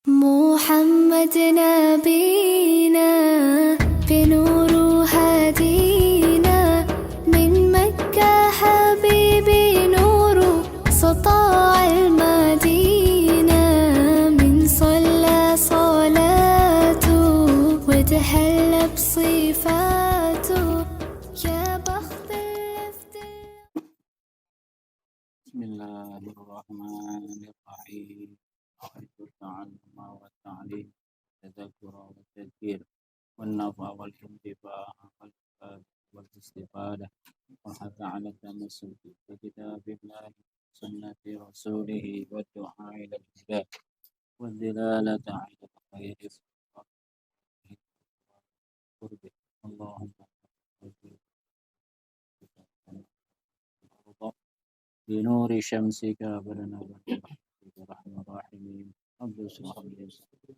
محمد نبينا بنور هدينا من مكة حبيبي نور سطاع المدينة من صلى صلاته وتهلى بصفاته يا بخت بسم الله الرحمن الرحيم. أحب التعلم والتعليم والتذكر والتذكير والنفع والانتفاع والاستفادة وحتى على التمسك بكتاب الله وسنة رسوله والدعاء إلى الهدى والدلالة على الخير قربه. اللهم بنور شمسك بدنا الرحمن الرحيم. رب اشرح لي صدري.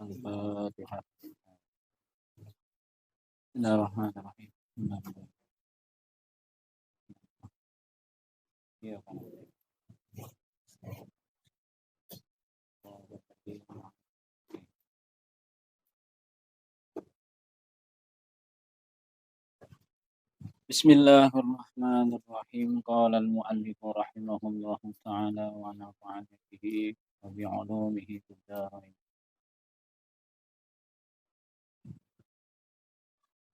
الفاتحة. بسم الله الرحمن الرحيم. بسم الله الرحمن الرحيم. قال المؤلف رحمه الله تعالى ونفعنا به وبعلومه في الدارين.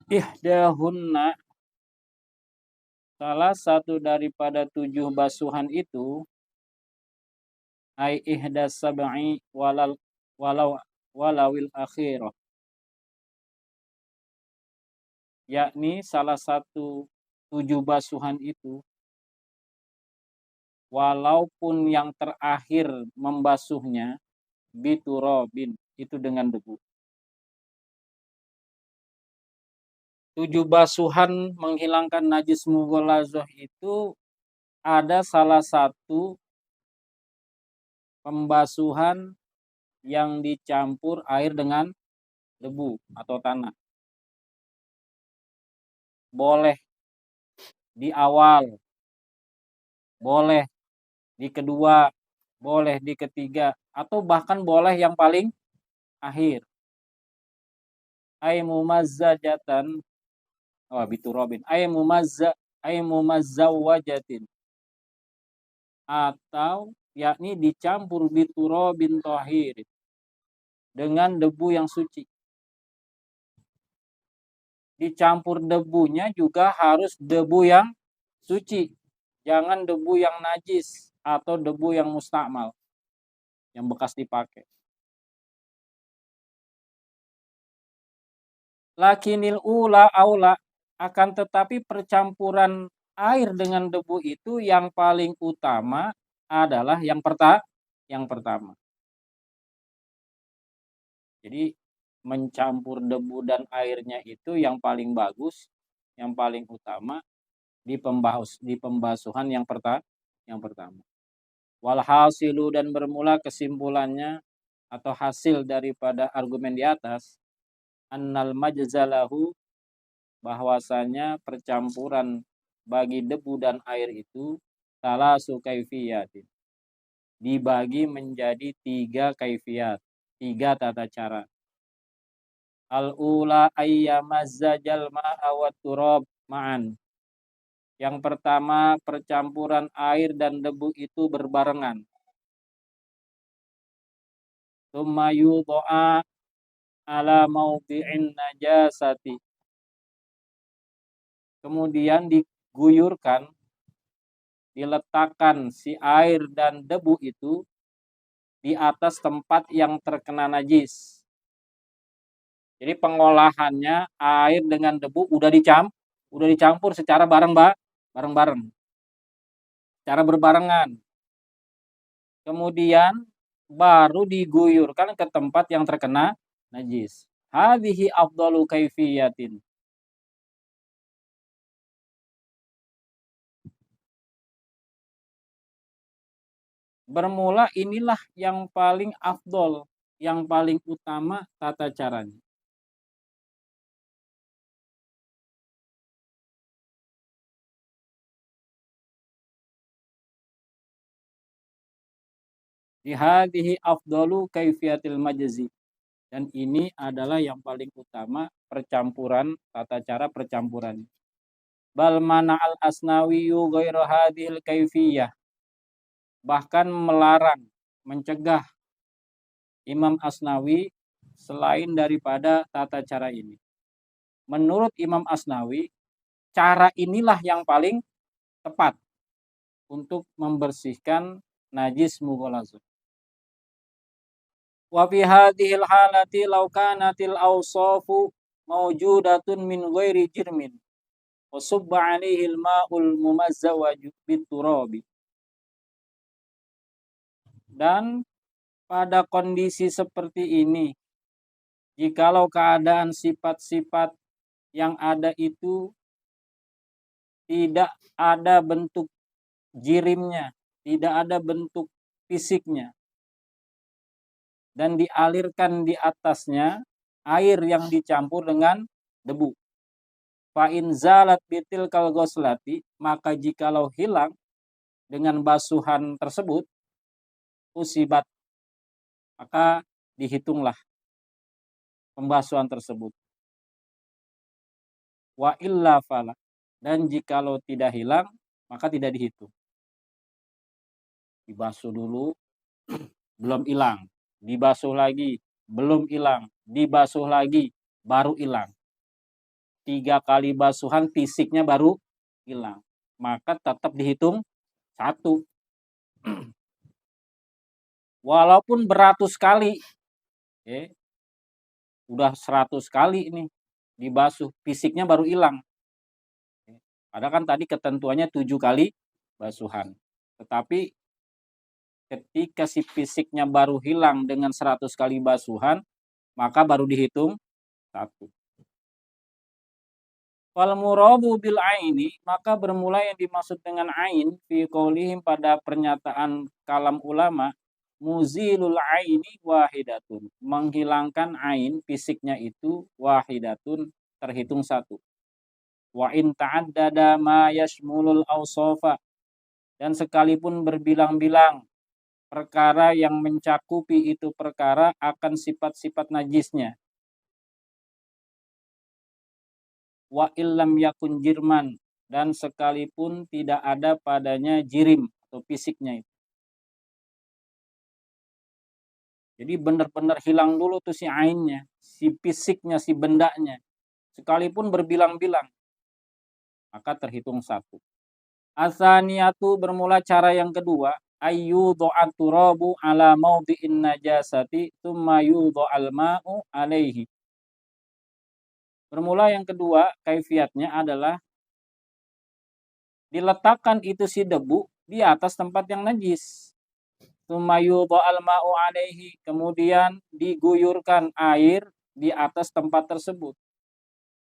Ihdahunna, salah satu daripada 7 basuhan itu, ai ihdas sab'i walawil akhirah, yakni salah satu 7 basuhan itu walaupun yang terakhir membasuhnya biturabin, itu dengan debu. 7 basuhan menghilangkan najis mughalazah itu ada salah satu pembasuhan yang dicampur air dengan debu atau tanah. Boleh di awal, boleh di kedua, boleh di ketiga, atau bahkan boleh yang paling akhir. Ay mumazzajatan, biturabin, ay mumazzawajatin, atau yakni dicampur biturabin tahir, dengan debu yang suci. Dicampur debunya juga harus debu yang suci, jangan debu yang najis atau debu yang mustakmal, yang bekas dipakai. Lakinil ula aula, akan tetapi percampuran air dengan debu itu yang paling utama adalah yang pertama. Jadi mencampur debu dan airnya itu yang paling bagus, yang paling utama di pembasuhan yang pertama. Walhasilu, dan bermula kesimpulannya atau hasil daripada argumen di atas, annal majzalahu, bahwasanya percampuran bagi debu dan air itu salasu kaifiyatin, dibagi menjadi 3 kaifiyat, 3 tata cara. Al-ula ayyamazzajal ma'a wat turab ma'an. Yang pertama, percampuran air dan debu itu berbarengan. Tsumma yudha'a ala mawdi'in najasati. Kemudian diguyurkan, diletakkan si air dan debu itu di atas tempat yang terkena najis. Jadi pengolahannya air dengan debu udah dicampur secara bareng-bareng, secara berbarengan. Kemudian baru diguyurkan ke tempat yang terkena najis. Hadhihi afdalu kaifiyatin. Bermula inilah yang paling afdol, yang paling utama tata caranya. Hadhihi afdalu kaifiyatil majzi. Dan ini adalah yang paling utama percampuran, tata cara percampuran. Bal mana'al asnawiyu ghairu hadhil kaifiyah. Bahkan melarang, mencegah Imam Asnawi selain daripada tata cara ini. Menurut Imam Asnawi, cara inilah yang paling tepat untuk membersihkan najis mughalazah. Wa fi hadhil halati law kanatil awsafu mawjudatun min ghairi jirmin wa subba 'alaihi al-ma'ul mumazzawaju bit-turabi. Dan pada kondisi seperti ini, jikalau keadaan sifat-sifat yang ada itu tidak ada bentuk jirimnya, tidak ada bentuk fisiknya, dan dialirkan di atasnya air yang dicampur dengan debu. Fa in zalat bitilkal ghuslati, maka jikalau hilang dengan basuhan tersebut, usibat, maka dihitunglah pembasuhan tersebut. Wa illa fala, dan jikalau tidak hilang, maka tidak dihitung. Dibasuh dulu, belum hilang. Dibasuh lagi, belum hilang. Dibasuh lagi, baru hilang. 3 kali basuhan fisiknya baru hilang. Maka tetap dihitung 1. Walaupun beratus kali, udah 100 kali ini dibasuh, fisiknya baru hilang. Padahal kan tadi ketentuannya 7 kali basuhan. Tetapi ketika si fisiknya baru hilang dengan 100 kali basuhan, maka baru dihitung 1. Fal murabu bil aini, maka bermula yang dimaksud dengan ain fi qaulihim pada pernyataan kalam ulama, muzilul aini wahidatun, menghilangkan ain fisiknya itu wahidatun, terhitung 1. Wa in ta'addada ma yashmulul awsafa, dan sekalipun berbilang-bilang perkara yang mencakupi itu perkara akan sifat-sifat najisnya. Wa illam yakun jirman, dan sekalipun tidak ada padanya jirim atau fisiknya itu. Jadi benar-benar hilang dulu tuh si ainnya, si fisiknya, si bendanya. Sekalipun berbilang-bilang, maka terhitung 1. Asaniyatu, bermula cara yang kedua, ayyudhu'at turabu ala mawdi'in najasati thumma yudhu'al ma'u alaihi. Bermula yang kedua, kaifiatnya adalah diletakkan itu si debu di atas tempat yang najis. Thumma yudhu'al ma'u alaihi, kemudian diguyurkan air di atas tempat tersebut.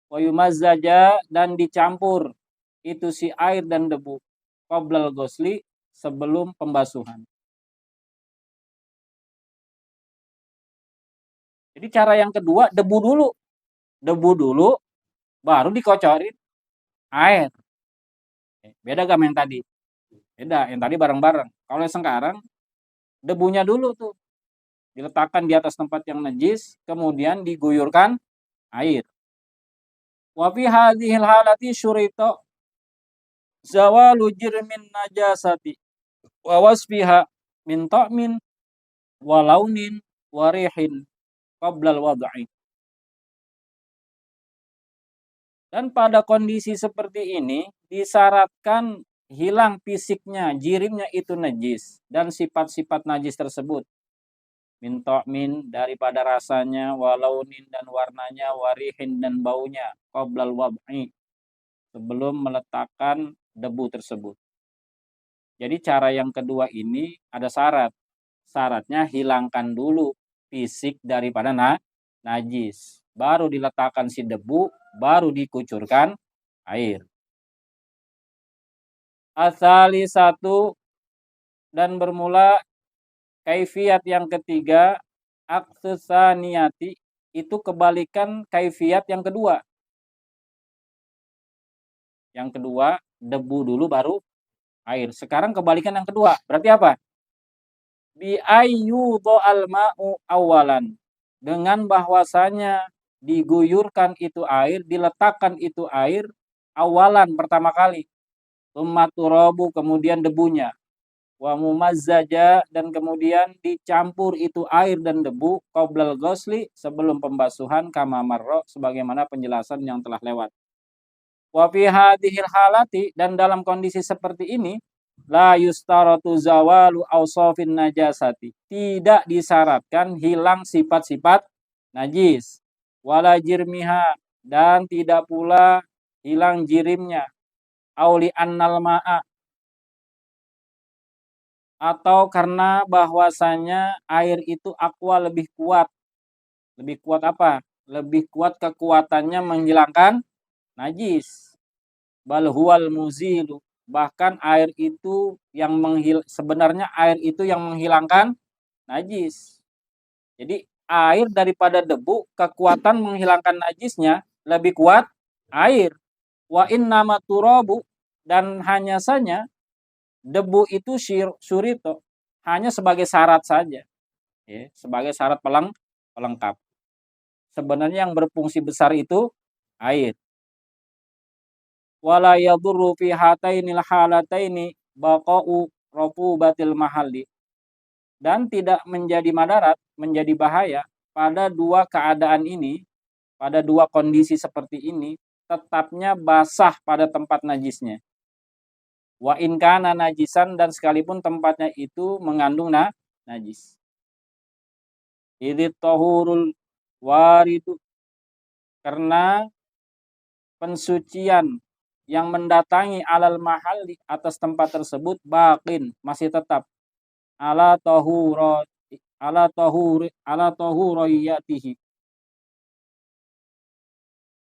Wa yumazzaja, dan dicampur itu si air dan debu qablal ghusli, sebelum pembasuhan. Jadi cara yang kedua, debu dulu baru dikocorin air. Beda gak yang tadi? Beda, yang tadi bareng-bareng. Kalau yang sekarang debunya dulu tuh diletakkan di atas tempat yang najis, kemudian diguyurkan air. Wa fi hadhil halati syurita zawalu jirmin najasati wa wasfiha min ta'min wa launin wa rihin qabla al-wad'i. Dan pada kondisi seperti ini disyaratkan hilang fisiknya, jirimnya itu najis, dan sifat-sifat najis tersebut. Min ta'min, daripada rasanya, wa launin, dan warnanya, wa rihin, dan baunya, qabla al-wad'i, sebelum meletakkan debu tersebut. Jadi cara yang kedua ini ada syarat. Syaratnya hilangkan dulu fisik daripada najis. Baru diletakkan si debu, baru dikucurkan air. Asali 1, dan bermula kaifiat yang ketiga, aksusaniyati, itu kebalikan kaifiat yang kedua. Yang kedua, debu dulu baru air. Sekarang kebalikan yang kedua. Berarti apa? bi ayyudhu al-ma'u awalan, dengan bahwasanya diguyurkan itu air, diletakkan itu air awalan pertama kali, tsumma turabu kemudian debunya, wa mumazzaja dan kemudian dicampur itu air dan debu qoblal ghusli sebelum pembasuhan, kama marra sebagaimana penjelasan yang telah lewat. Wa fi hadhil halati dan dalam kondisi seperti ini la yustaratu zawalu awsafin najasati, tidak disyaratkan hilang sifat-sifat najis, wala jirmiha dan tidak pula hilang jirimnya, auli annal ma'a atau karena bahwasanya air itu aqwa lebih kuat. Lebih kuat apa? Lebih kuat kekuatannya menghilangkan najis. Bal huwal muzilu, bahkan air itu yang sebenarnya air itu yang menghilangkan najis. Jadi air daripada debu, kekuatan menghilangkan najisnya lebih kuat air. Wa innama turabu, dan hanya saja debu itu surito, hanya sebagai syarat saja, ya, sebagai syarat pelengkap. Sebenarnya yang berfungsi besar itu air. Wala yadurru fi hatainil halataini baqa'u rutubatil mahalli, dan tidak menjadi madarat, menjadi bahaya pada dua keadaan ini, pada dua kondisi seperti ini, tetapnya basah pada tempat najisnya. Wa in kana najisan, dan sekalipun tempatnya itu mengandung najis. Idit tahurul waridu, karena pensucian yang mendatangi alal mahalli atas tempat tersebut baqin masih tetap ala tahuriyatihi,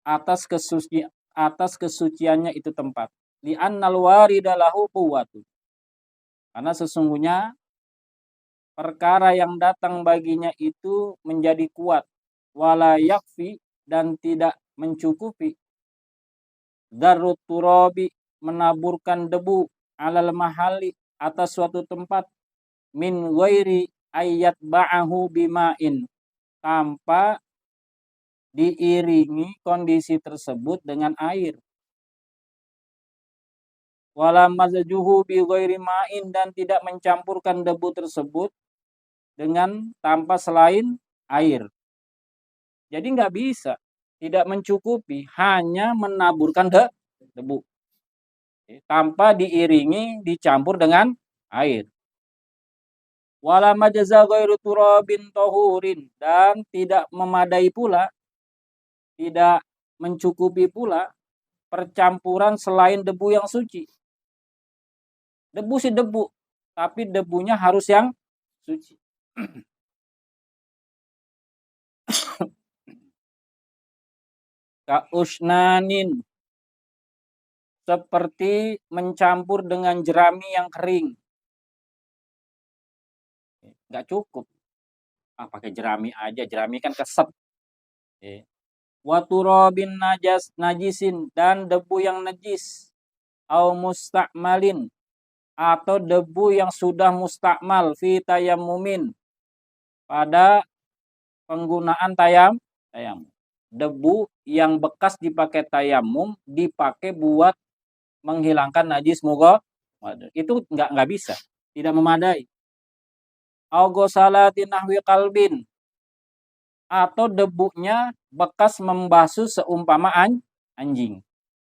atas kesuciannya itu tempat. Li'annal warida lahu quwwatu, karena sesungguhnya perkara yang datang baginya itu menjadi kuat, wala yakfi, dan tidak mencukupi, darut turabi, menaburkan debu, alal mahali, atas suatu tempat, min ghairi ayat ba'ahu bima'in, tanpa diiringi kondisi tersebut dengan air. Wala mazjuhu bi ghairi ma'in, dan tidak mencampurkan debu tersebut dengan tanpa selain air. Jadi nggak bisa, tidak mencukupi, hanya menaburkan debu tanpa diiringi dicampur dengan air. Wala majza ghairu turabin tahurin, dan tidak memadai pula, tidak mencukupi pula percampuran selain debu yang suci. Debu sih debu, tapi debunya harus yang suci. Kausnanin, seperti mencampur dengan jerami yang kering. Nggak cukup. Pakai jerami aja, jerami kan keset. Wa turabin najisin, dan debu yang najis. Au mustakmalin, atau debu yang sudah mustakmal fi tayammumin, pada penggunaan tayamum. Debu yang bekas dipakai tayamum dipakai buat menghilangkan najis mugo, itu nggak bisa, tidak memadai. Au ghusalatin nahwi qalbin, atau debunya bekas membasuh seumpama anjing,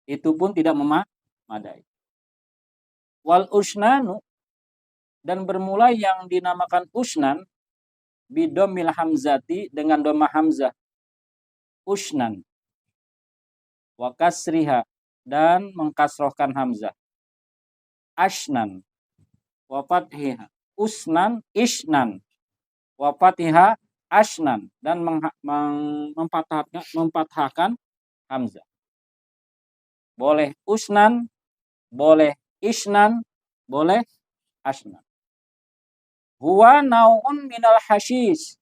itu pun tidak memadai. Wal usnanu, dan bermula yang dinamakan usnan bidomil hamzati, dengan dhamma hamzah, usnan, wa kasriha, dan mengkasrohkan hamzah, ashnan, wa fathiha, usnan ishnan, wa fathiha ashnan, dan mempathahkan hamzah. Boleh usnan, boleh ishnan, boleh ashnan. Huwa nau'un minal hashish,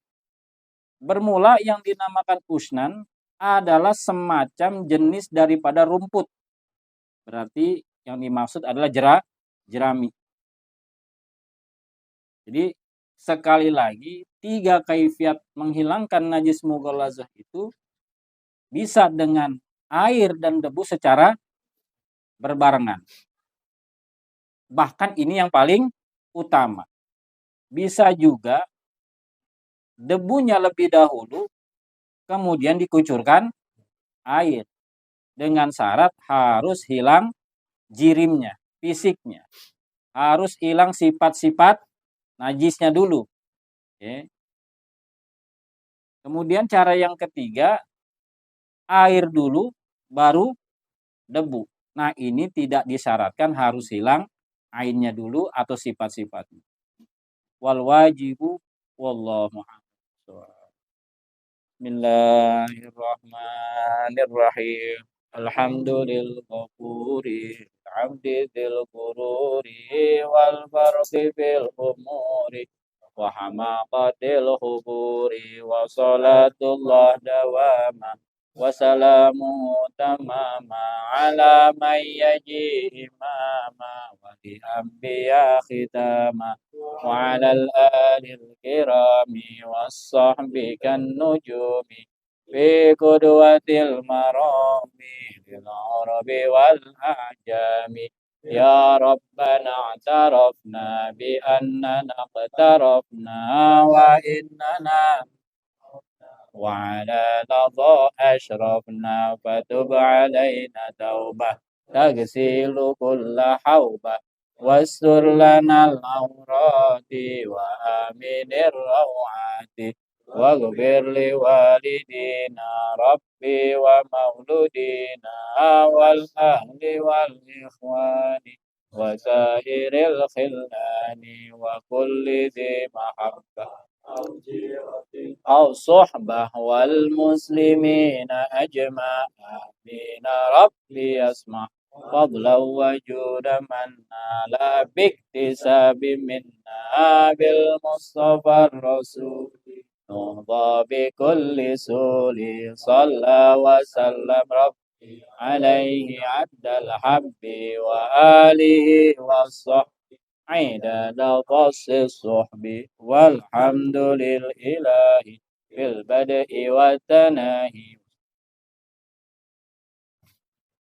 bermula yang dinamakan usnan adalah semacam jenis daripada rumput. Berarti yang dimaksud adalah jerami. Jadi sekali lagi 3 kaifiat menghilangkan najis mughallazah itu bisa dengan air dan debu secara berbarengan. Bahkan ini yang paling utama. Bisa juga debunya lebih dahulu, kemudian dikucurkan air. Dengan syarat harus hilang jirimnya, fisiknya. Harus hilang sifat-sifat najisnya dulu. Oke. Kemudian cara yang ketiga, air dulu, baru debu. Nah, ini tidak disyaratkan harus hilang ainnya dulu atau sifat-sifatnya. Wal wajibu wallahu a'lam. Bismillahirrahmanirrahim. Alhamdulillahiri abdil qururi wal barqi bil umuri wa hamaqatil huburi wa salatullah dawama wa salamu tamama ala man yaji imama wa li anbiya khitama wa ala al-alil kirami was sahbi kan nujumi fi qudwatil marami lil arabi wal ajami ya rabbana a'tarafna bi annana qtarafna wa innana وعلى لظى أشرفنا فتب علينا توبة تغسل كل حوبة واستر لنا العورات وآمن الروعات واغفر لوالدينا ربي ومولودينا والأهل والإخوان وسائر الخلان وكل ذي محبة أو صحبة والمسلمين أجمع آمين ربي يسمع فضلا وجود من نال باكتساب منا بالمصطفى الرسول نرضى بكل سول صلى وسلم ربي عليه عبد الحب وآله والصحب عدد قص الصحب والحمد للإله في البدء والتناهي